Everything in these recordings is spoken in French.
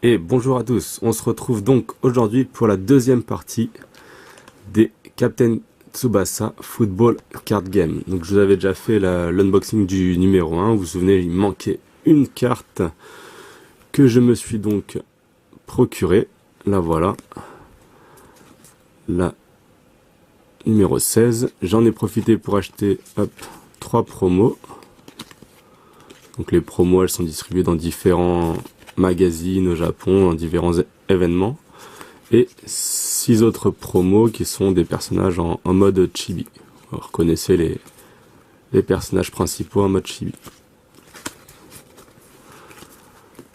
Et bonjour à tous, on se retrouve donc aujourd'hui pour la deuxième partie des Captain Tsubasa Football Card Game. Donc je vous avais déjà fait l'unboxing du numéro 1, vous vous souvenez, il manquait une carte que je me suis donc procurée. La voilà, la numéro 16. J'en ai profité pour acheter 3 promos. Donc les promos, elles sont distribuées dans différents magazines au Japon, dans différents événements. Et 6 autres promos qui sont des personnages en mode chibi. Vous reconnaissez les personnages principaux en mode chibi.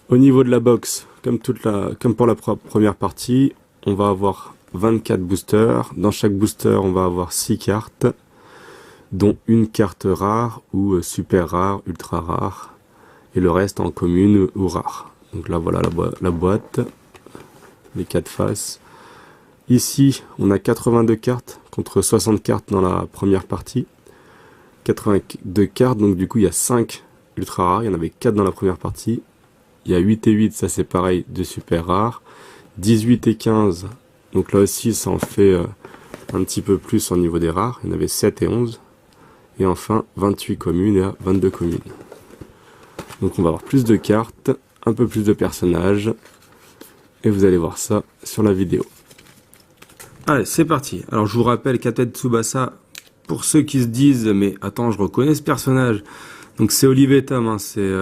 Au niveau de la box, comme pour la première partie, on va avoir 24 boosters. Dans chaque booster, on va avoir 6 cartes, dont une carte rare ou super rare, ultra rare, et le reste en commune ou rare. Donc là voilà la boîte, les 4 faces. Ici on a 82 cartes contre 60 cartes dans la première partie. 82 cartes, donc du coup il y a 5 ultra rares, il y en avait 4 dans la première partie. Il y a 8 et 8, ça c'est pareil, de super rares. 18 et 15, donc là aussi ça en fait un petit peu plus au niveau des rares, il y en avait 7 et 11. Et enfin 28 communes et 22 communes. Donc on va avoir plus de cartes, un peu plus de personnages, et vous allez voir ça sur la vidéo. Allez, c'est parti. Alors je vous rappelle Captain Tsubasa, pour ceux qui se disent mais attends, je reconnais ce personnage. Donc c'est Olive Tom, hein, c'est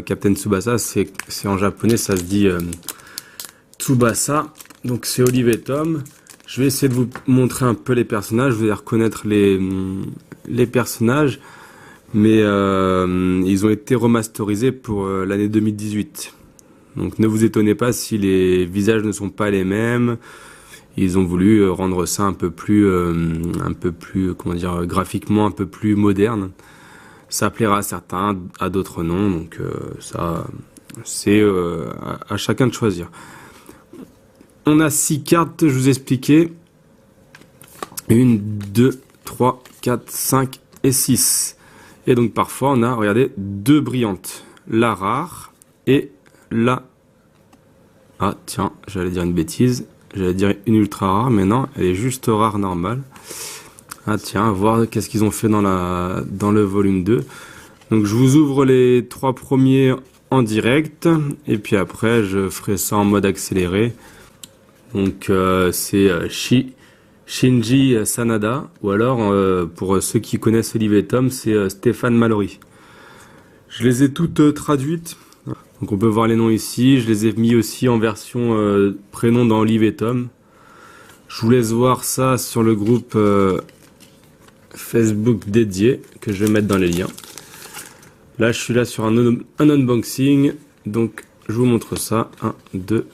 Captain Tsubasa, c'est en japonais, ça se dit Tsubasa. Donc c'est Olive Tom. Je vais essayer de vous montrer un peu les personnages, vous allez reconnaître les personnages, mais ils ont été remasterisés pour l'année 2018. Donc ne vous étonnez pas si les visages ne sont pas les mêmes. Ils ont voulu rendre ça un peu plus, comment dire, graphiquement un peu plus moderne. Ça plaira à certains, à d'autres non. Donc ça, c'est à chacun de choisir. On a 6 cartes, je vous expliquais. 1, 2, 3, 4, 5 et 6. Et donc parfois on a, regardez, 2 brillantes. La rare et la... Ah tiens, j'allais dire une bêtise. J'allais dire une ultra rare, mais non, elle est juste rare normale. Ah tiens, à voir qu'est-ce qu'ils ont fait dans le volume 2. Donc je vous ouvre les 3 premiers en direct. Et puis après, je ferai ça en mode accéléré. Donc c'est Shinji Sanada. Ou alors, pour ceux qui connaissent Olive Tom, c'est Stéphane Mallory. Je les ai toutes traduites. Donc on peut voir les noms ici, je les ai mis aussi en version prénom dans Olive Tom. Je vous laisse voir ça sur le groupe Facebook dédié que je vais mettre dans les liens. Là je suis là sur un unboxing, donc je vous montre ça. 1, 2,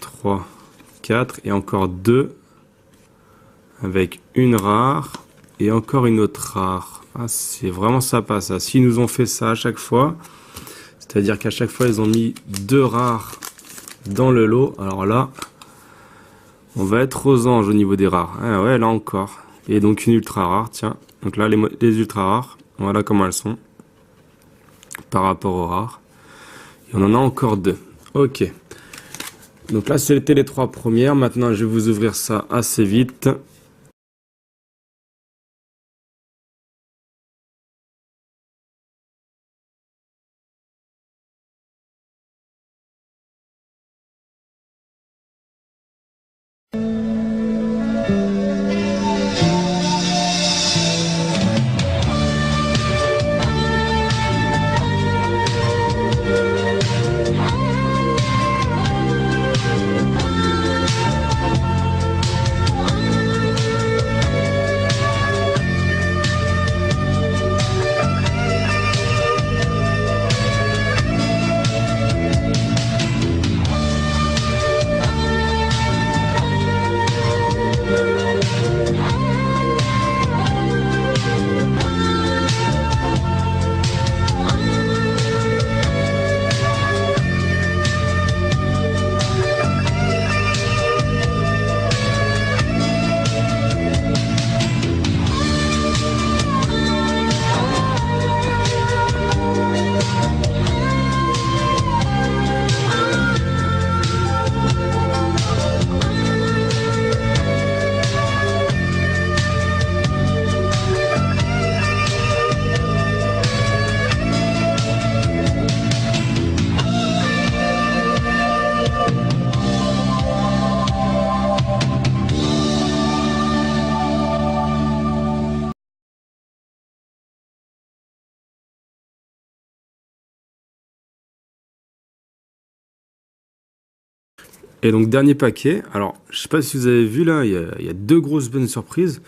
3, 4 et encore 2 avec une rare et encore une autre rare. Ah, c'est vraiment sympa ça, s'ils nous ont fait ça à chaque fois. C'est-à-dire qu'à chaque fois, ils ont mis 2 rares dans le lot. Alors là, on va être aux anges au niveau des rares. Ah ouais, là encore. Et donc une ultra rare, tiens. Donc là, les ultra rares, voilà comment elles sont. Par rapport aux rares. Et on en a encore 2. Ok. Donc là, c'était les 3 premières. Maintenant, je vais vous ouvrir ça assez vite. Et donc dernier paquet, alors je sais pas si vous avez vu là, il y a deux grosses bonnes surprises.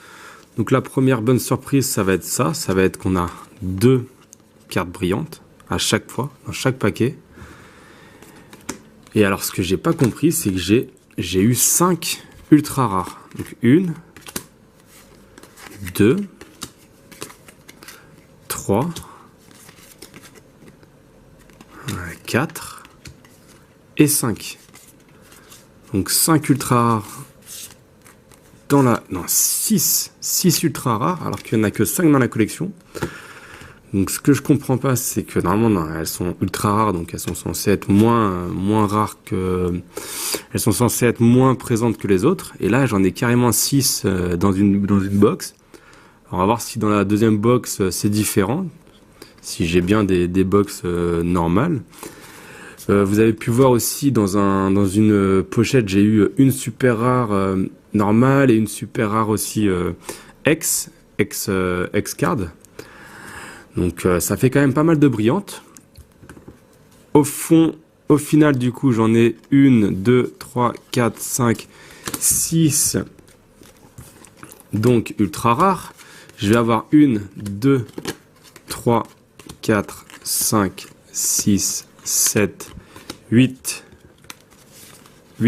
Donc la première bonne surprise, ça va être ça va être qu'on a deux cartes brillantes à chaque fois, dans chaque paquet. Et alors ce que j'ai pas compris, c'est que j'ai eu 5 ultra rares. Donc 1, 2, 3, 4 et 5. Donc 5 ultra rares dans la... Non, 6 ultra rares, alors qu'il n'y en a que 5 dans la collection. Donc ce que je comprends pas, c'est que normalement, non, elles sont ultra rares, donc elles sont censées être moins rares que... Elles sont censées être moins présentes que les autres. Et là, j'en ai carrément 6 dans une box. Alors, on va voir si dans la deuxième box, c'est différent. Si j'ai bien des box normales. Vous avez pu voir aussi dans une pochette, j'ai eu une super rare normale et une super rare aussi X card. Donc ça fait quand même pas mal de brillantes. Au final du coup j'en ai 1, 2, 3, 4, 5, 6 donc ultra rares. Je vais avoir 1, 2, 3, 4, 5, 6, 7, 8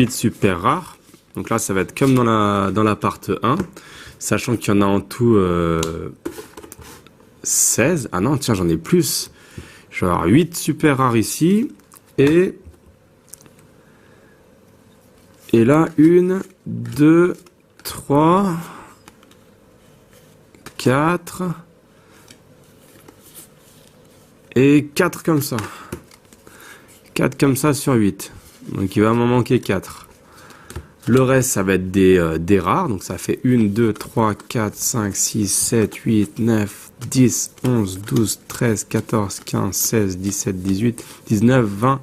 super rares. Donc là ça va être comme dans la part 1, sachant qu'il y en a en tout 16. Ah non tiens, j'en ai plus. Je vais avoir 8 super rares ici et là 1, 2, 3, 4 et 4 comme ça. 4 comme ça sur 8. Donc il va m'en manquer 4. Le reste, ça va être des rares. Donc ça fait 1, 2, 3, 4, 5, 6, 7, 8, 9, 10, 11, 12, 13, 14, 15, 16, 17, 18, 19, 20,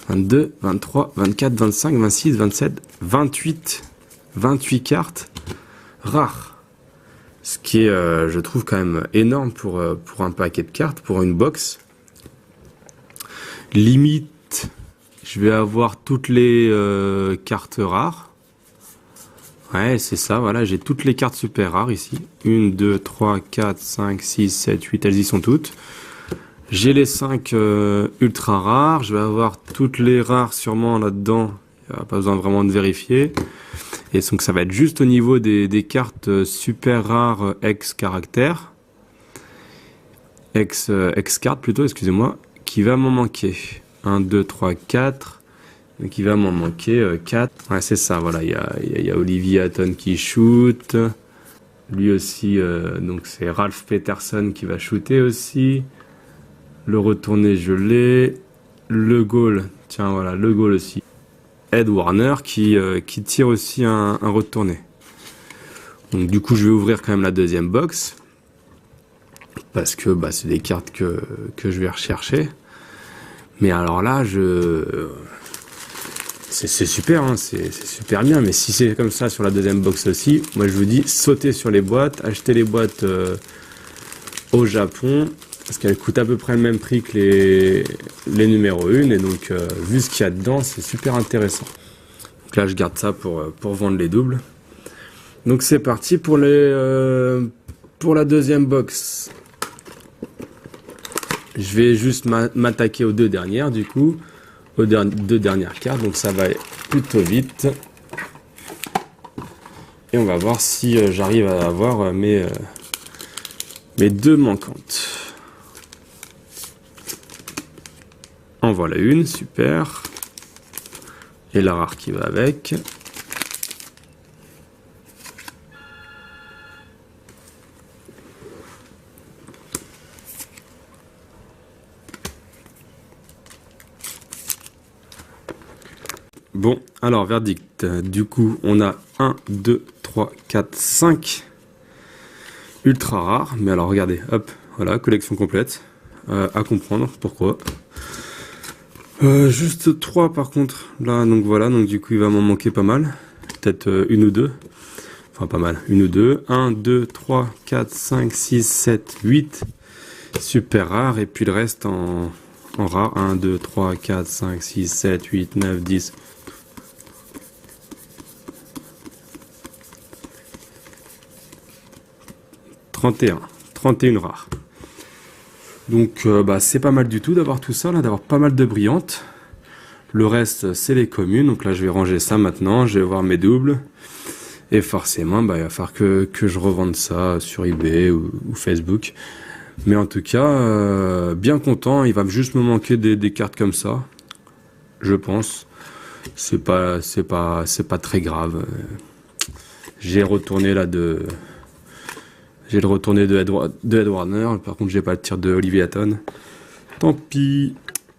22, 23, 24, 25, 26, 27, 28 cartes rares. Ce qui est, je trouve, quand même énorme pour un paquet de cartes, pour une box. Limite, je vais avoir toutes les cartes rares. Ouais, c'est ça, voilà, j'ai toutes les cartes super rares ici. 1, 2, 3, 4, 5, 6, 7, 8, elles y sont toutes. J'ai les 5 ultra rares, je vais avoir toutes les rares sûrement là-dedans. Il n'y a pas besoin vraiment de vérifier. Et donc ça va être juste au niveau des cartes super rares X caractères. X card plutôt, excusez-moi. Qui va m'en manquer 1, 2, 3, 4. Donc il va m'en manquer 4. Ouais, c'est ça, voilà. Il y a Olivier Hatton qui shoot. Lui aussi, donc c'est Ralph Peterson qui va shooter aussi. Le retourné, je l'ai. Le goal, tiens, voilà, le goal aussi. Ed Warner qui tire aussi un retourné. Donc du coup, je vais ouvrir quand même la deuxième box. Parce que bah, c'est des cartes que je vais rechercher. Mais alors là, c'est super, hein, c'est super bien. Mais si c'est comme ça sur la deuxième box aussi, moi je vous dis, sautez sur les boîtes, achetez les boîtes au Japon. Parce qu'elles coûtent à peu près le même prix que les numéros 1. Et donc, vu ce qu'il y a dedans, c'est super intéressant. Donc là, je garde ça pour vendre les doubles. Donc c'est parti pour la deuxième box. Je vais juste m'attaquer aux deux dernières, du coup, aux deux dernières cartes. Donc ça va plutôt vite. Et on va voir si j'arrive à avoir mes deux manquantes. En voilà une, super. Et la rare qui va avec. Bon, alors, verdict. Du coup, on a 1, 2, 3, 4, 5 ultra rares. Mais alors, regardez, hop, voilà, collection complète. À comprendre pourquoi. Juste 3 par contre. Là, donc voilà, donc du coup, il va m'en manquer pas mal. Peut-être une ou deux. Enfin, pas mal. Une ou deux. 1, 2, 3, 4, 5, 6, 7, 8. Super rares. Et puis le reste en rare. 1, 2, 3, 4, 5, 6, 7, 8, 9, 10. 31. 31 rares. Donc c'est pas mal du tout d'avoir tout ça, là, d'avoir pas mal de brillantes. Le reste, c'est les communes. Donc là, je vais ranger ça maintenant. Je vais voir mes doubles. Et forcément, il va falloir que je revende ça sur eBay ou Facebook. Mais en tout cas, bien content. Il va juste me manquer des cartes comme ça. Je pense. C'est pas très grave. J'ai retourné là j'ai le retourné de Ed Warner. Par contre, j'ai pas le tir de Olivier Hatton. Tant pis.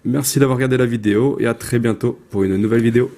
Merci d'avoir regardé la vidéo et à très bientôt pour une nouvelle vidéo.